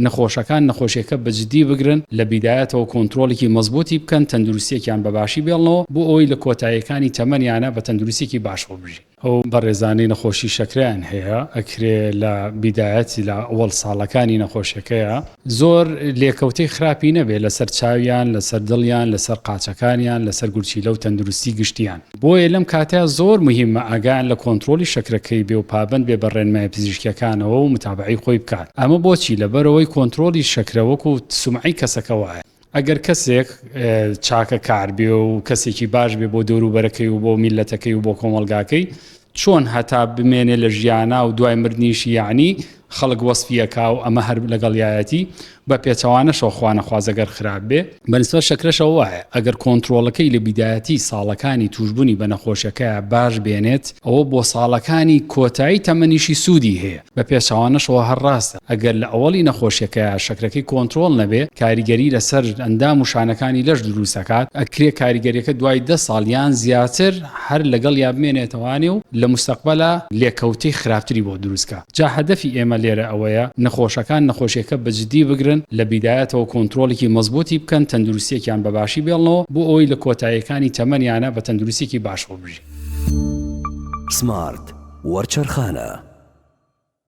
نەخۆشەکان نەخۆشیەکە بەجددی بگرن لە بیدایەتەوە کۆنتترۆلێکی مەزبوطی بکەن تەندروستیەکیان بەباشی بێڵنەوە بۆ ئەوی لە کۆتاییەکانی تەمەنیانە بە تەندروستێکی باشەوە بژی. ئەو بەڕێزانەی نەخۆشی شەکریان هەیە ئەکرێ لە بیدایەتی لە ئەوڵ ساڵەکانی نەخۆشیەکەیە زۆر لێکەوتەی خراپی نەبێت لەسەر چاویان لەسەر دڵیان لەسەر قاچەکانیان لەسەر گورچیلە و تەندروستی گشتیان. بۆیە لەم کاتەیە زۆر مهمە ئاگان لە کۆنتترۆلی شەکرەکەی بێ و پابند بێ بە ڕێنمای پزیشکیەکانەوە و متابعی خۆی بکات. ئەمە بۆچی لەبەرەوەی کۆنتترۆلی شەکرەوەکو سومعی کەسەکەوایە. ئەگەر کەسێک چاکە کار بێ و کەسێکی باش بێ بۆ دەوروبەرەکەی و بۆ میلەتەکەی و بۆ کۆمەڵگاکەی چۆن هەتا بمێنێ لە ژیانە و دوای مردنیشی یعنی خەڵک وەسفیەکە و ئەمە هەر لەگەڵیایەتی بە پێچەوانەشەوە خوانەخوازەگەر خراپ بێ بەنسبەت شەکرەشەوە وایە ئەگەر کۆنتترۆلەکەی لە بیدایەتی ساڵەکانی توشببوونی بە نەخۆشیەکەیە باش بێنێت ئەوە بۆ ساڵەکانی کۆتایی تەمەنیشی سوودی هەیە بە پێچەوانەشەوە هەر ڕاستە ئەگەر لە ئەوەڵی نەخۆشیەکەیە شەکرەکەی کۆنتترۆل نەبێ کاریگەری لەسەر ئەندام و شانەکانی لەش دروستەکات ئەکرێ کاریگەریەکە دوای 10 ساڵیان زیاتر هەر لەگەڵ یا بمێنێتەوانێ و لە مستەقبەلە لێکەوتەی خراپتری بۆ دروستکە. جا هەدەفی ئێمە لێرە ئەوەیە نەخۆشەکان نەخۆشیەکە بەجددی بگرن لە بیدایەتەوە کۆنتترۆلێکی مەزبوطی بکەن تەندروستیەکیان بەباشی بێڵنەوە بۆ ئەوی لە کۆتاییەکانی تەمەنیانە بە تەندروستێکی باشەوە بژی. سمارت وەرچەرخانە